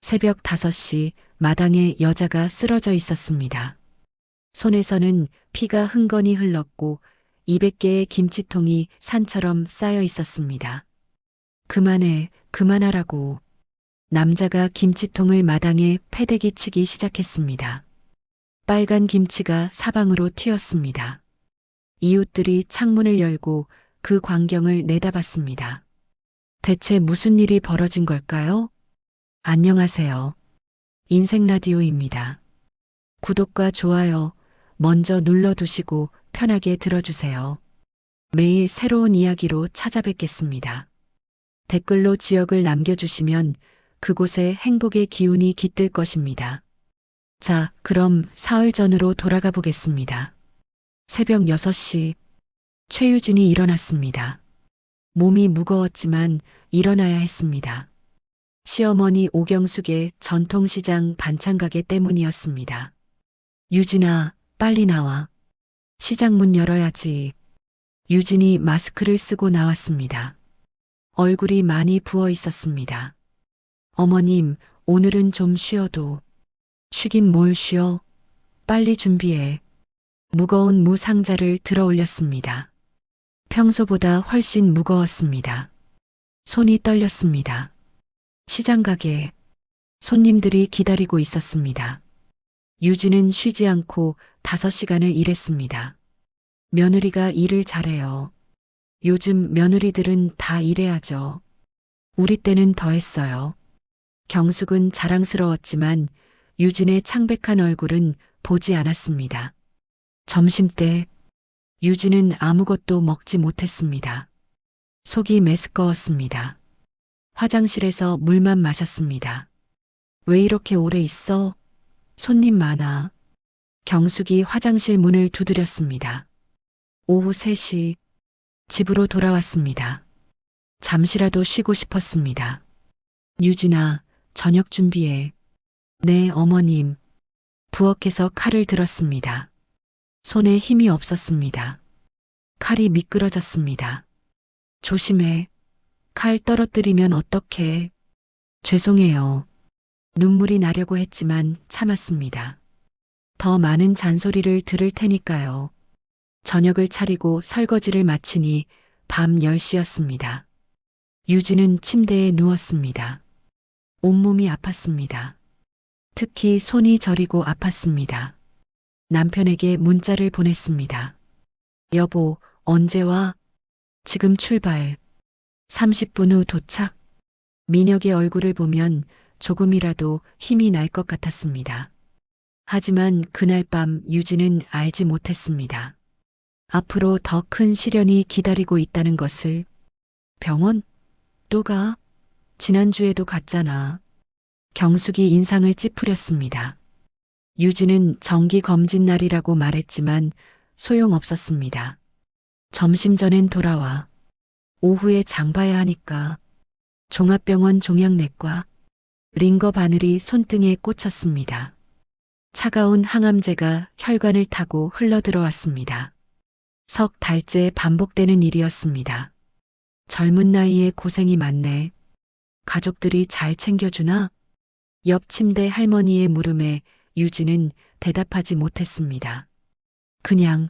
새벽 5시 마당에 여자가 쓰러져 있었습니다. 손에서는 피가 흥건히 흘렀고 200개의 김치통이 산처럼 쌓여 있었습니다. 그만해, 그만하라고. 남자가 김치통을 마당에 패대기 치기 시작했습니다. 빨간 김치가 사방으로 튀었습니다. 이웃들이 창문을 열고 그 광경을 내다봤습니다. 대체 무슨 일이 벌어진 걸까요? 안녕하세요. 인생라디오입니다. 구독과 좋아요 먼저 눌러두시고 편하게 들어주세요. 매일 새로운 이야기로 찾아뵙겠습니다. 댓글로 지역을 남겨주시면 그곳에 행복의 기운이 깃들 것입니다. 자, 그럼 사흘 전으로 돌아가 보겠습니다. 새벽 6시 최유진이 일어났습니다. 몸이 무거웠지만 일어나야 했습니다. 시어머니 오경숙의 전통시장 반찬가게 때문이었습니다. 유진아, 빨리 나와. 시장 문 열어야지. 유진이 마스크를 쓰고 나왔습니다. 얼굴이 많이 부어 있었습니다. 어머님, 오늘은 좀 쉬어도. 쉬긴 뭘 쉬어. 빨리 준비해. 무거운 무 상자를 들어 올렸습니다. 평소보다 훨씬 무거웠습니다. 손이 떨렸습니다. 시장 가게. 손님들이 기다리고 있었습니다. 유진은 쉬지 않고 5시간을 일했습니다. 며느리가 일을 잘해요. 요즘 며느리들은 다 일해야죠. 우리 때는 더 했어요. 경숙은 자랑스러웠지만 유진의 창백한 얼굴은 보지 않았습니다. 점심때 유진은 아무것도 먹지 못했습니다. 속이 메스꺼웠습니다. 화장실에서 물만 마셨습니다. 왜 이렇게 오래 있어? 손님 많아. 경숙이 화장실 문을 두드렸습니다. 오후 3시 집으로 돌아왔습니다. 잠시라도 쉬고 싶었습니다. 유진아, 저녁 준비해. 네, 어머님. 부엌에서 칼을 들었습니다. 손에 힘이 없었습니다. 칼이 미끄러졌습니다. 조심해. 칼 떨어뜨리면 어떡해. 죄송해요. 눈물이 나려고 했지만 참았습니다. 더 많은 잔소리를 들을 테니까요. 저녁을 차리고 설거지를 마치니 밤 10시였습니다. 유진은 침대에 누웠습니다. 온몸이 아팠습니다. 특히 손이 저리고 아팠습니다. 남편에게 문자를 보냈습니다. 여보, 언제 와? 지금 출발. 30분 후 도착. 민혁의 얼굴을 보면 조금이라도 힘이 날 것 같았습니다. 하지만 그날 밤 유진은 알지 못했습니다. 앞으로 더 큰 시련이 기다리고 있다는 것을. 병원? 또 가? 지난주에도 갔잖아. 경숙이 인상을 찌푸렸습니다. 유진은 정기 검진 날이라고 말했지만 소용없었습니다. 점심 전엔 돌아와. 오후에 장 봐야 하니까. 종합병원 종양내과. 링거 바늘이 손등에 꽂혔습니다. 차가운 항암제가 혈관을 타고 흘러들어왔습니다. 석 달째 반복되는 일이었습니다. 젊은 나이에 고생이 많네. 가족들이 잘 챙겨주나? 옆 침대 할머니의 물음에 유진은 대답하지 못했습니다. 그냥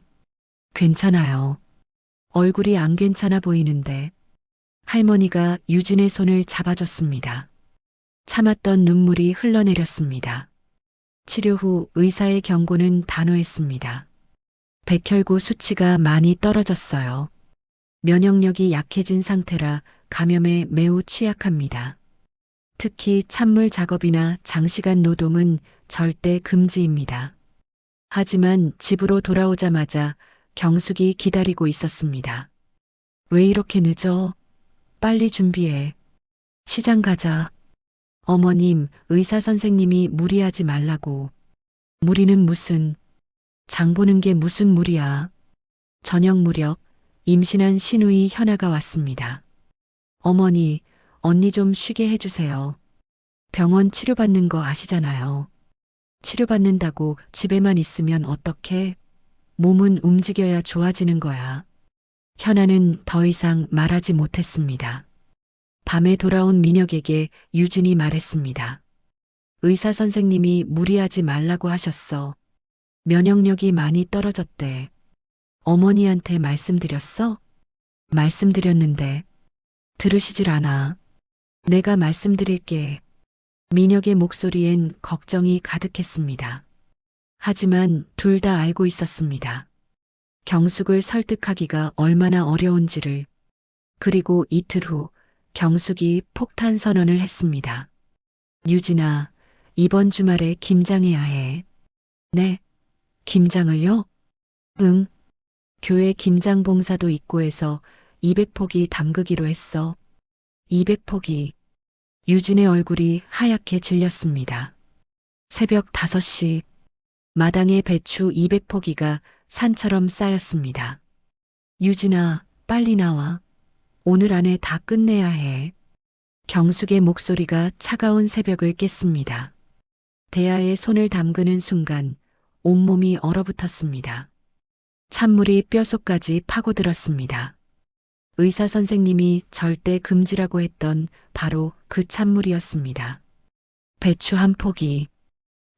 괜찮아요. 얼굴이 안 괜찮아 보이는데. 할머니가 유진의 손을 잡아줬습니다. 참았던 눈물이 흘러내렸습니다. 치료 후 의사의 경고는 단호했습니다. 백혈구 수치가 많이 떨어졌어요. 면역력이 약해진 상태라 감염에 매우 취약합니다. 특히 찬물 작업이나 장시간 노동은 절대 금지입니다. 하지만 집으로 돌아오자마자 경숙이 기다리고 있었습니다. 왜 이렇게 늦어? 빨리 준비해. 시장 가자. 어머님, 의사 선생님이 무리하지 말라고. 무리는 무슨, 장 보는 게 무슨 무리야. 저녁 무렵 임신한 시누이 현아가 왔습니다. 어머니, 언니 좀 쉬게 해주세요. 병원 치료받는 거 아시잖아요. 치료받는다고 집에만 있으면 어떡해? 몸은 움직여야 좋아지는 거야. 현아는 더 이상 말하지 못했습니다. 밤에 돌아온 민혁에게 유진이 말했습니다. 의사 선생님이 무리하지 말라고 하셨어. 면역력이 많이 떨어졌대. 어머니한테 말씀드렸어? 말씀드렸는데 들으시질 않아. 내가 말씀드릴게. 민혁의 목소리엔 걱정이 가득했습니다. 하지만 둘 다 알고 있었습니다. 경숙을 설득하기가 얼마나 어려운지를. 그리고 이틀 후 경숙이 폭탄 선언을 했습니다. 유진아, 이번 주말에 김장해야 해. 네, 김장을요? 응. 교회 김장 봉사도 있고 해서 200포기 담그기로 했어. 200포기. 유진의 얼굴이 하얗게 질렸습니다. 새벽 5시, 마당에 배추 200포기가 산처럼 쌓였습니다. 유진아, 빨리 나와. 오늘 안에 다 끝내야 해. 경숙의 목소리가 차가운 새벽을 깼습니다. 대야에 손을 담그는 순간 온몸이 얼어붙었습니다. 찬물이 뼛속까지 파고들었습니다. 의사 선생님이 절대 금지라고 했던 바로 그 찬물이었습니다. 배추 한 포기.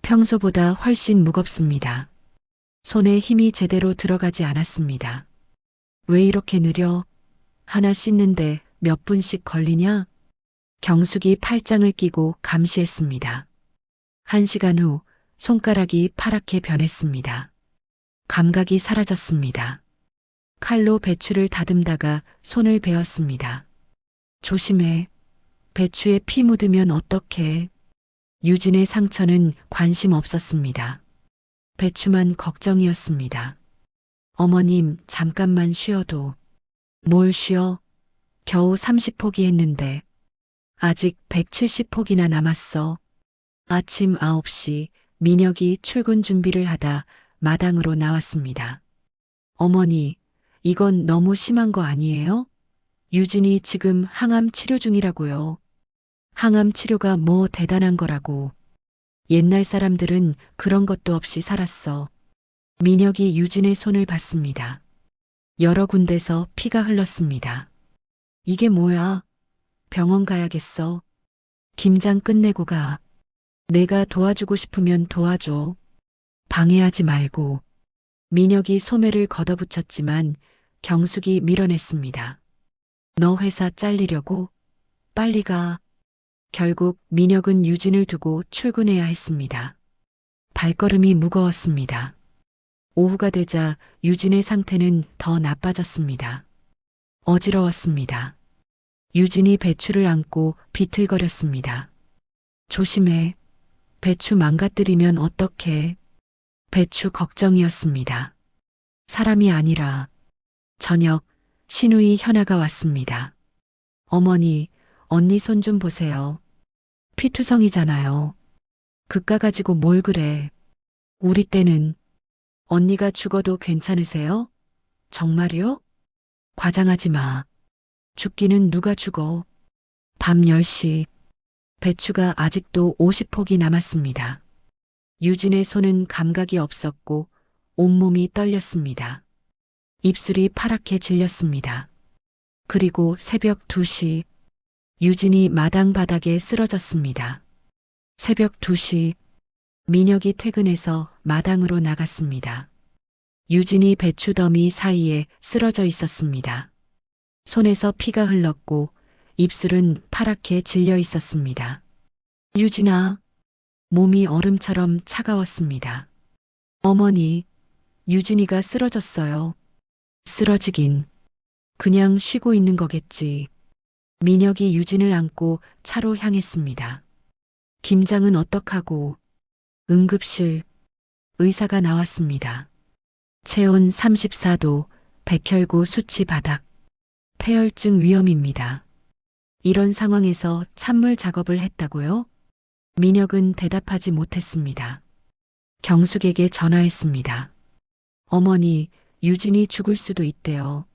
평소보다 훨씬 무겁습니다. 손에 힘이 제대로 들어가지 않았습니다. 왜 이렇게 느려? 하나 씻는데 몇 분씩 걸리냐? 경숙이 팔짱을 끼고 감시했습니다. 1시간 후 손가락이 파랗게 변했습니다. 감각이 사라졌습니다. 칼로 배추를 다듬다가 손을 베었습니다. 조심해. 배추에 피 묻으면 어떡해. 유진의 상처는 관심 없었습니다. 배추만 걱정이었습니다. 어머님, 잠깐만 쉬어도. 뭘 쉬어? 겨우 30포기 했는데. 아직 170포기나 남았어. 아침 9시 민혁이 출근 준비를 하다 마당으로 나왔습니다. 어머니, 이건 너무 심한 거 아니에요? 유진이 지금 항암 치료 중이라고요. 항암 치료가 뭐 대단한 거라고. 옛날 사람들은 그런 것도 없이 살았어. 민혁이 유진의 손을 봤습니다. 여러 군데서 피가 흘렀습니다. 이게 뭐야? 병원 가야겠어. 김장 끝내고 가. 내가 도와주고 싶으면 도와줘. 방해하지 말고. 민혁이 소매를 걷어붙였지만 경숙이 밀어냈습니다. 너 회사 잘리려고? 빨리 가. 결국 민혁은 유진을 두고 출근해야 했습니다. 발걸음이 무거웠습니다. 오후가 되자 유진의 상태는 더 나빠졌습니다. 어지러웠습니다. 유진이 배추를 안고 비틀거렸습니다. 조심해. 배추 망가뜨리면 어떡해. 배추 걱정이었습니다. 사람이 아니라. 저녁 신우이 현아가 왔습니다. 어머니, 언니 손 좀 보세요. 피투성이잖아요. 그깟 가지고 뭘 그래. 우리 때는 언니가 죽어도 괜찮으세요? 정말요? 과장하지 마. 죽기는 누가 죽어. 밤 10시 배추가 아직도 50포기 남았습니다. 유진의 손은 감각이 없었고 온몸이 떨렸습니다. 입술이 파랗게 질렸습니다. 그리고 새벽 2시 유진이 마당 바닥에 쓰러졌습니다. 새벽 2시 민혁이 퇴근해서 마당으로 나갔습니다. 유진이 배추더미 사이에 쓰러져 있었습니다. 손에서 피가 흘렀고 입술은 파랗게 질려 있었습니다. 유진아, 몸이 얼음처럼 차가웠습니다. 어머니, 유진이가 쓰러졌어요. 쓰러지긴. 그냥 쉬고 있는 거겠지. 민혁이 유진을 안고 차로 향했습니다. 김장은 어떡하고. 응급실. 의사가 나왔습니다. 체온 34도, 백혈구 수치 바닥. 폐혈증 위험입니다. 이런 상황에서 찬물 작업을 했다고요? 민혁은 대답하지 못했습니다. 경숙에게 전화했습니다. 어머니, 유진이 죽을 수도 있대요.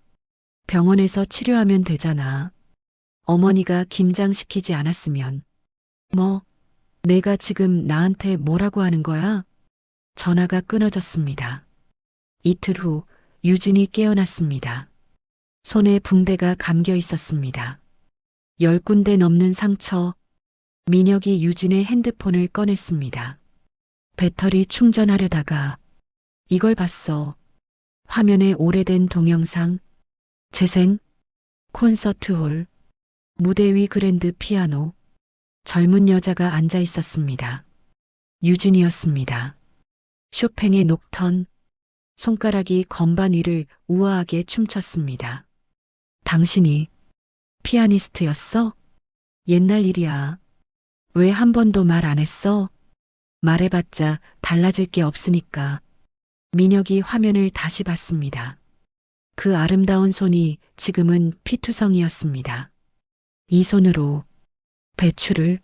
병원에서 치료하면 되잖아. 어머니가 김장시키지 않았으면. 뭐, 내가 지금 나한테 뭐라고 하는 거야? 전화가 끊어졌습니다. 이틀 후 유진이 깨어났습니다. 손에 붕대가 감겨 있었습니다. 10군데 넘는 상처, 민혁이 유진의 핸드폰을 꺼냈습니다. 배터리 충전하려다가 이걸 봤어. 화면에 오래된 동영상, 재생, 콘서트홀, 무대 위 그랜드 피아노, 젊은 여자가 앉아 있었습니다. 유진이었습니다. 쇼팽의 녹턴, 손가락이 건반 위를 우아하게 춤췄습니다. 당신이 피아니스트였어? 옛날 일이야. 왜 한 번도 말 안 했어? 말해봤자 달라질 게 없으니까. 민혁이 화면을 다시 봤습니다. 그 아름다운 손이 지금은 피투성이었습니다. 이 손으로 배추를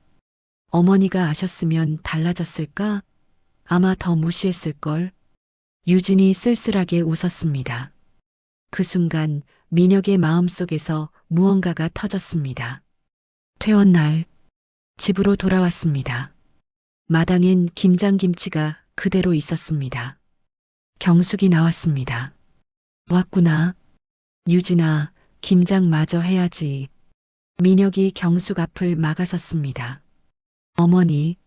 어머니가 아셨으면 달라졌을까? 아마 더 무시했을걸. 유진이 쓸쓸하게 웃었습니다. 그 순간 민혁의 마음속에서 무언가가 터졌습니다. 퇴원날 집으로 돌아왔습니다. 마당엔 김장김치가 그대로 있었습니다. 경숙이 나왔습니다. 왔구나. 유진아, 김장 마저 해야지. 민혁이 경숙 앞을 막아섰습니다. 어머니,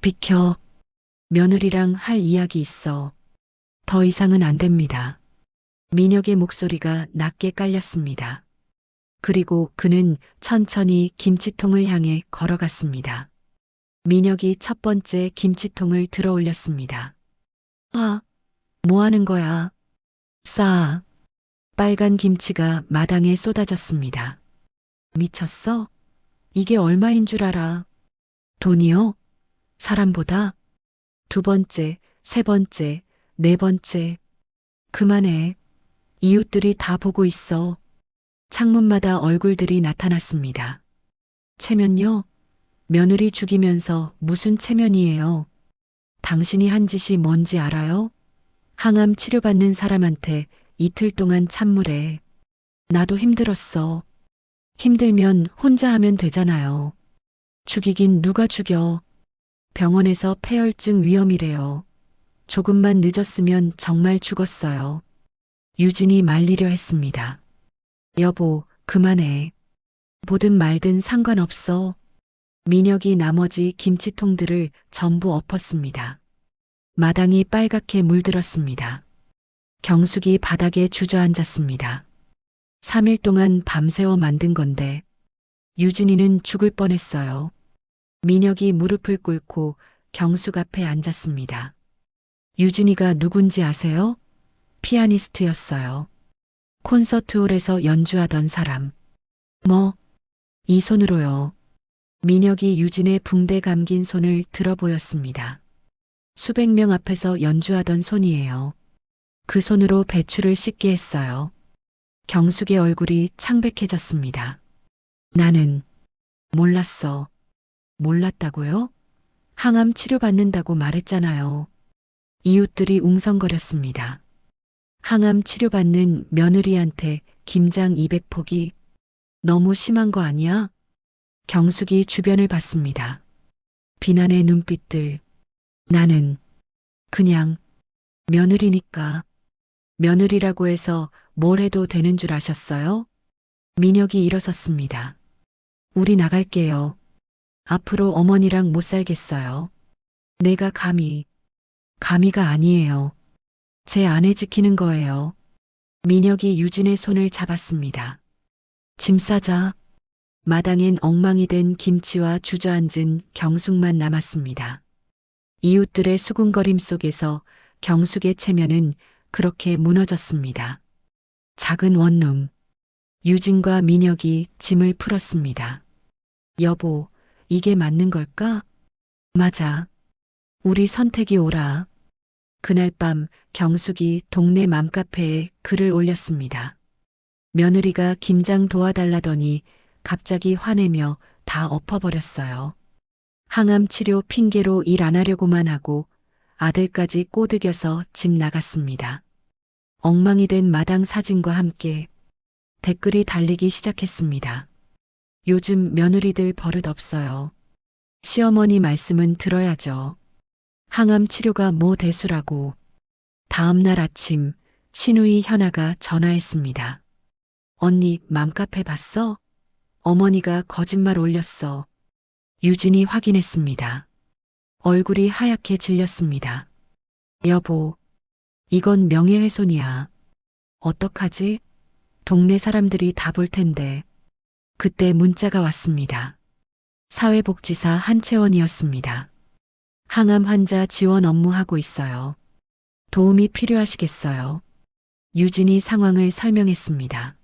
비켜. 며느리랑 할 이야기 있어. 더 이상은 안 됩니다. 민혁의 목소리가 낮게 깔렸습니다. 그리고 그는 천천히 김치통을 향해 걸어갔습니다. 민혁이 첫 번째 김치통을 들어 올렸습니다. 뭐 하는 거야? 싸. 빨간 김치가 마당에 쏟아졌습니다. 미쳤어? 이게 얼마인 줄 알아? 돈이요? 사람보다? 두 번째, 세 번째, 네 번째. 그만해. 이웃들이 다 보고 있어. 창문마다 얼굴들이 나타났습니다. 체면요? 며느리 죽이면서 무슨 체면이에요? 당신이 한 짓이 뭔지 알아요? 항암 치료받는 사람한테 이틀 동안 찬물에. 나도 힘들었어. 힘들면 혼자 하면 되잖아요. 죽이긴 누가 죽여. 병원에서 폐혈증 위험이래요. 조금만 늦었으면 정말 죽었어요. 유진이 말리려 했습니다. 여보, 그만해. 보든 말든 상관없어. 민혁이 나머지 김치통들을 전부 엎었습니다. 마당이 빨갛게 물들었습니다. 경숙이 바닥에 주저앉았습니다. 3일 동안 밤새워 만든 건데 유진이는 죽을 뻔했어요. 민혁이 무릎을 꿇고 경숙 앞에 앉았습니다. 유진이가 누군지 아세요? 피아니스트였어요. 콘서트홀에서 연주하던 사람. 뭐? 이 손으로요. 민혁이 유진의 붕대 감긴 손을 들어 보였습니다. 수백 명 앞에서 연주하던 손이에요. 그 손으로 배추를 씻게 했어요. 경숙의 얼굴이 창백해졌습니다. 나는 몰랐어. 몰랐다고요? 항암 치료받는다고 말했잖아요. 이웃들이 웅성거렸습니다. 항암 치료받는 며느리한테 김장 200포기 너무 심한 거 아니야? 경숙이 주변을 봤습니다. 비난의 눈빛들. 나는 그냥 며느리니까. 며느리라고 해서 뭘 해도 되는 줄 아셨어요? 민혁이 일어섰습니다. 우리 나갈게요. 앞으로 어머니랑 못 살겠어요. 내가 감히가 아니에요. 제 아내 지키는 거예요. 민혁이 유진의 손을 잡았습니다. 짐 싸자. 마당엔 엉망이 된 김치와 주저앉은 경숙만 남았습니다. 이웃들의 수군거림 속에서 경숙의 체면은 그렇게 무너졌습니다. 작은 원룸. 유진과 민혁이 짐을 풀었습니다. 여보, 이게 맞는 걸까? 맞아. 우리 선택이 옳아. 그날 밤 경숙이 동네 맘카페에 글을 올렸습니다. 며느리가 김장 도와달라더니 갑자기 화내며 다 엎어버렸어요. 항암 치료 핑계로 일 안 하려고만 하고 아들까지 꼬드겨서 집 나갔습니다. 엉망이 된 마당 사진과 함께 댓글이 달리기 시작했습니다. 요즘 며느리들 버릇 없어요. 시어머니 말씀은 들어야죠. 항암 치료가 뭐 대수라고. 다음 날 아침 신우이 현아가 전화했습니다. 언니 맘카페 봤어? 어머니가 거짓말 올렸어. 유진이 확인했습니다. 얼굴이 하얗게 질렸습니다. 여보, 이건 명예훼손이야. 어떡하지? 동네 사람들이 다 볼 텐데. 그때 문자가 왔습니다. 사회복지사 한채원이었습니다. 항암 환자 지원 업무하고 있어요. 도움이 필요하시겠어요? 유진이 상황을 설명했습니다.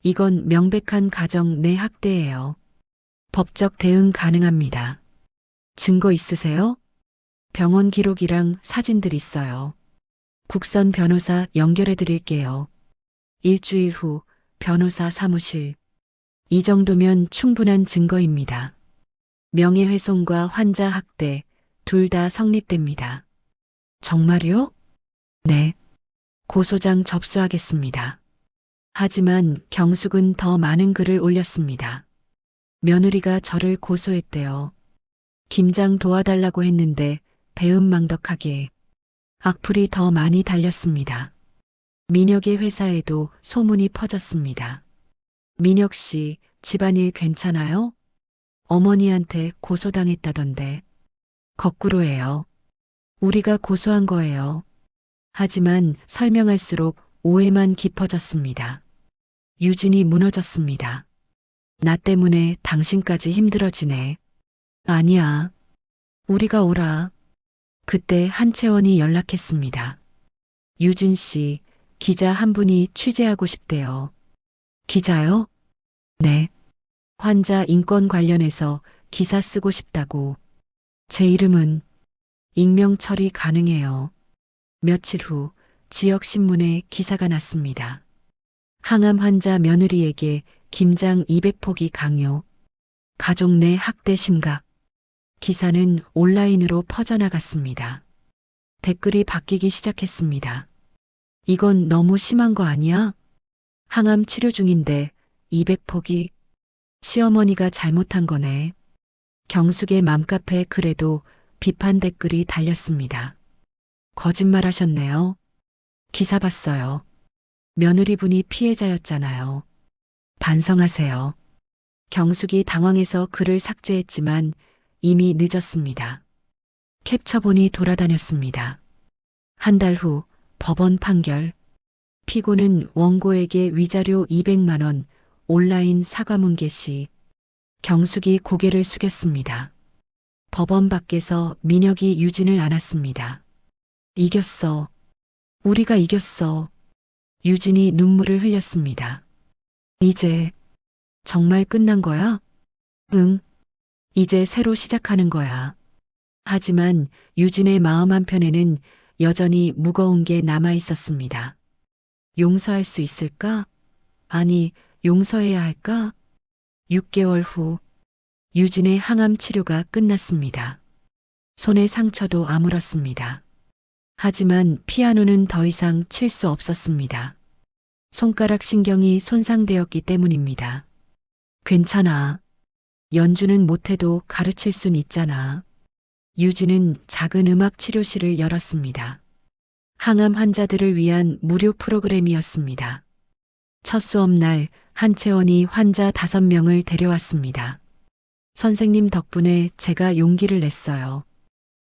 이건 명백한 가정 내 학대예요. 법적 대응 가능합니다. 증거 있으세요? 병원 기록이랑 사진들 있어요. 국선 변호사 연결해 드릴게요. 일주일 후 변호사 사무실. 이 정도면 충분한 증거입니다. 명예훼손과 환자 학대 둘 다 성립됩니다. 정말요? 네. 고소장 접수하겠습니다. 하지만 경숙은 더 많은 글을 올렸습니다. 며느리가 저를 고소했대요. 김장 도와달라고 했는데 배은망덕하게 악플이 더 많이 달렸습니다. 민혁의 회사에도 소문이 퍼졌습니다. 민혁 씨, 집안일 괜찮아요? 어머니한테 고소당했다던데. 거꾸로예요. 우리가 고소한 거예요. 하지만 설명할수록 오해만 깊어졌습니다. 유진이 무너졌습니다. 나 때문에 당신까지 힘들어지네. 아니야. 우리가 오라. 그때 한채원이 연락했습니다. 유진 씨, 기자 한 분이 취재하고 싶대요. 기자요? 네. 환자 인권 관련해서 기사 쓰고 싶다고. 제 이름은 익명 처리 가능해요. 며칠 후 지역신문에 기사가 났습니다. 항암 환자 며느리에게 김장 200포기 강요. 가족 내 학대 심각. 기사는 온라인으로 퍼져나갔습니다. 댓글이 바뀌기 시작했습니다. 이건 너무 심한 거 아니야? 항암 치료 중인데 200포기. 시어머니가 잘못한 거네. 경숙의 맘카페 글에도 비판 댓글이 달렸습니다. 거짓말하셨네요. 기사 봤어요. 며느리분이 피해자였잖아요. 반성하세요. 경숙이 당황해서 글을 삭제했지만 이미 늦었습니다. 캡처본이 돌아다녔습니다. 한 달 후 법원 판결. 피고는 원고에게 위자료 200만 원, 온라인 사과문 게시. 경숙이 고개를 숙였습니다. 법원 밖에서 민혁이 유진을 안았습니다. 이겼어. 우리가 이겼어. 유진이 눈물을 흘렸습니다. 이제 정말 끝난 거야? 응. 이제 새로 시작하는 거야. 하지만 유진의 마음 한편에는 여전히 무거운 게 남아 있었습니다. 용서할 수 있을까? 아니, 용서해야 할까? 6개월 후 유진의 항암 치료가 끝났습니다. 손의 상처도 아물었습니다. 하지만 피아노는 더 이상 칠 수 없었습니다. 손가락 신경이 손상되었기 때문입니다. 괜찮아. 연주는 못해도 가르칠 순 있잖아. 유진은 작은 음악 치료실을 열었습니다. 항암 환자들을 위한 무료 프로그램이었습니다. 첫 수업날 한채원이 환자 5명을 데려왔습니다. 선생님 덕분에 제가 용기를 냈어요.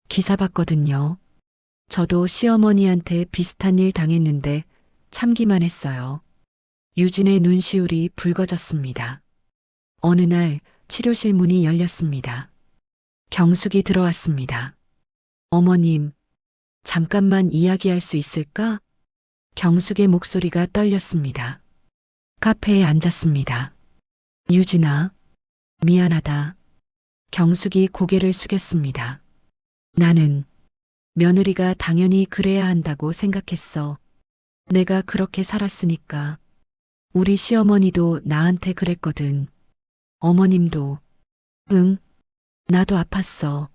기사 봤거든요. 저도 시어머니한테 비슷한 일 당했는데 참기만 했어요. 유진의 눈시울이 붉어졌습니다. 어느 날 치료실 문이 열렸습니다. 경숙이 들어왔습니다. 어머님, 잠깐만 이야기할 수 있을까? 경숙의 목소리가 떨렸습니다. 카페에 앉았습니다. 유진아, 미안하다. 경숙이 고개를 숙였습니다. 나는 며느리가 당연히 그래야 한다고 생각했어. 내가 그렇게 살았으니까. 우리 시어머니도 나한테 그랬거든. 어머님도. 응, 나도 아팠어.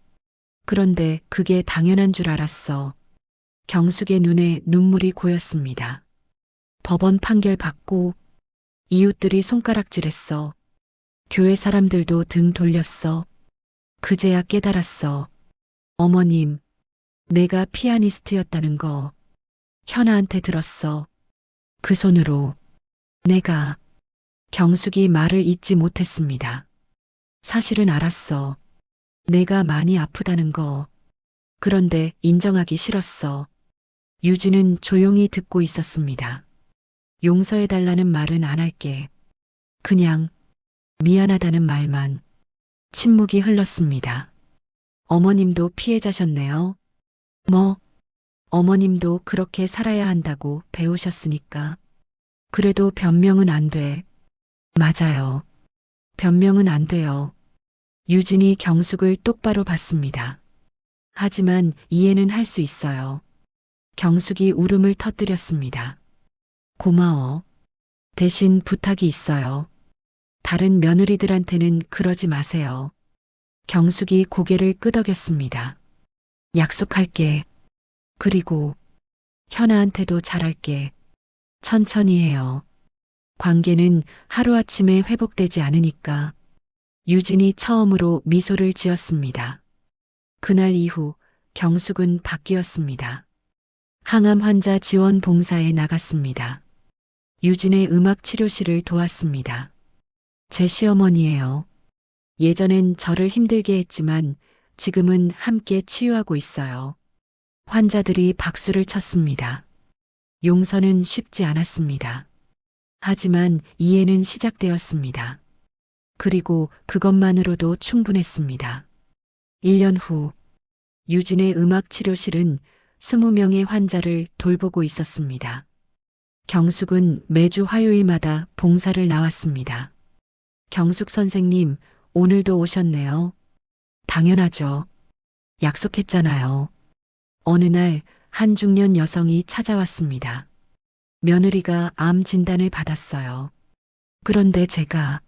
그런데 그게 당연한 줄 알았어. 경숙의 눈에 눈물이 고였습니다. 법원 판결 받고 이웃들이 손가락질했어. 교회 사람들도 등 돌렸어. 그제야 깨달았어. 어머님, 내가 피아니스트였다는 거 현아한테 들었어. 그 손으로 내가. 경숙이 말을 잇지 못했습니다. 사실은 알았어. 내가 많이 아프다는 거. 그런데 인정하기 싫었어. 유진은 조용히 듣고 있었습니다. 용서해달라는 말은 안 할게. 그냥 미안하다는 말만. 침묵이 흘렀습니다. 어머님도 피해자셨네요. 뭐, 어머님도 그렇게 살아야 한다고 배우셨으니까. 그래도 변명은 안 돼. 맞아요. 변명은 안 돼요. 유진이 경숙을 똑바로 봤습니다. 하지만 이해는 할 수 있어요. 경숙이 울음을 터뜨렸습니다. 고마워. 대신 부탁이 있어요. 다른 며느리들한테는 그러지 마세요. 경숙이 고개를 끄덕였습니다. 약속할게. 그리고 현아한테도 잘할게. 천천히 해요. 관계는 하루아침에 회복되지 않으니까. 유진이 처음으로 미소를 지었습니다. 그날 이후 경숙은 바뀌었습니다. 항암 환자 지원 봉사에 나갔습니다. 유진의 음악 치료실을 도왔습니다. 제 시어머니예요. 예전엔 저를 힘들게 했지만 지금은 함께 치유하고 있어요. 환자들이 박수를 쳤습니다. 용서는 쉽지 않았습니다. 하지만 이해는 시작되었습니다. 그리고 그것만으로도 충분했습니다. 1년 후, 유진의 음악 치료실은 20명의 환자를 돌보고 있었습니다. 경숙은 매주 화요일마다 봉사를 나왔습니다. 경숙 선생님, 오늘도 오셨네요. 당연하죠. 약속했잖아요. 어느 날 한 중년 여성이 찾아왔습니다. 며느리가 암 진단을 받았어요. 그런데 제가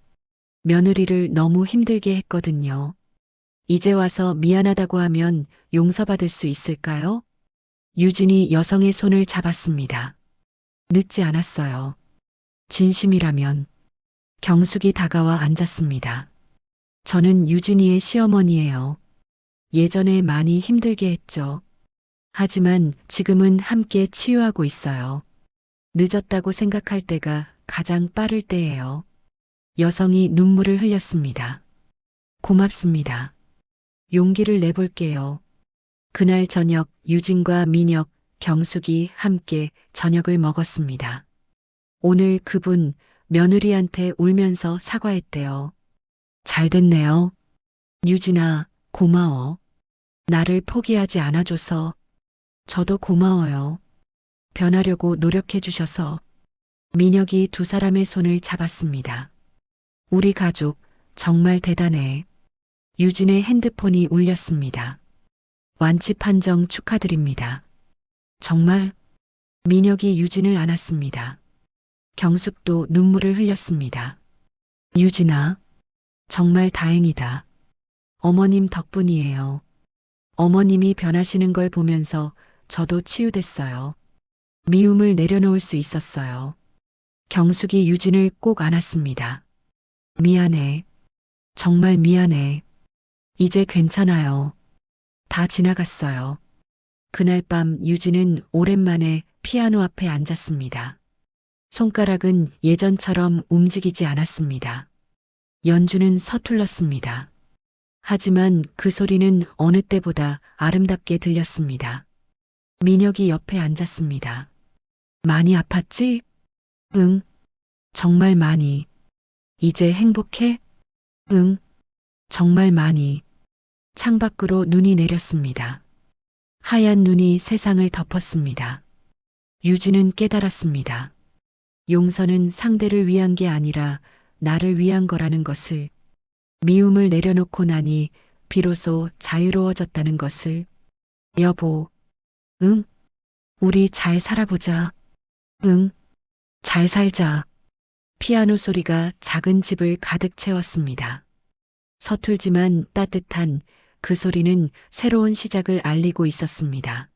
며느리를 너무 힘들게 했거든요. 이제 와서 미안하다고 하면 용서받을 수 있을까요? 유진이 여성의 손을 잡았습니다. 늦지 않았어요. 진심이라면. 경숙이 다가와 앉았습니다. 저는 유진이의 시어머니예요. 예전에 많이 힘들게 했죠. 하지만 지금은 함께 치유하고 있어요. 늦었다고 생각할 때가 가장 빠를 때예요. 여성이 눈물을 흘렸습니다. 고맙습니다. 용기를 내볼게요. 그날 저녁 유진과 민혁, 경숙이 함께 저녁을 먹었습니다. 오늘 그분 며느리한테 울면서 사과했대요. 잘 됐네요. 유진아, 고마워. 나를 포기하지 않아줘서. 저도 고마워요. 변하려고 노력해 주셔서. 민혁이 두 사람의 손을 잡았습니다. 우리 가족 정말 대단해. 유진의 핸드폰이 울렸습니다. 완치 판정 축하드립니다. 정말? 민혁이 유진을 안았습니다. 경숙도 눈물을 흘렸습니다. 유진아, 정말 다행이다. 어머님 덕분이에요. 어머님이 변하시는 걸 보면서 저도 치유됐어요. 미움을 내려놓을 수 있었어요. 경숙이 유진을 꼭 안았습니다. 미안해. 정말 미안해. 이제 괜찮아요. 다 지나갔어요. 그날 밤 유진은 오랜만에 피아노 앞에 앉았습니다. 손가락은 예전처럼 움직이지 않았습니다. 연주는 서툴렀습니다. 하지만 그 소리는 어느 때보다 아름답게 들렸습니다. 민혁이 옆에 앉았습니다. 많이 아팠지? 응. 정말 많이. 이제 행복해? 응. 정말 많이. 창밖으로 눈이 내렸습니다. 하얀 눈이 세상을 덮었습니다. 유진은 깨달았습니다. 용서는 상대를 위한 게 아니라 나를 위한 거라는 것을. 미움을 내려놓고 나니 비로소 자유로워졌다는 것을. 여보, 응? 우리 잘 살아보자. 응? 잘 살자. 피아노 소리가 작은 집을 가득 채웠습니다. 서툴지만 따뜻한 그 소리는 새로운 시작을 알리고 있었습니다.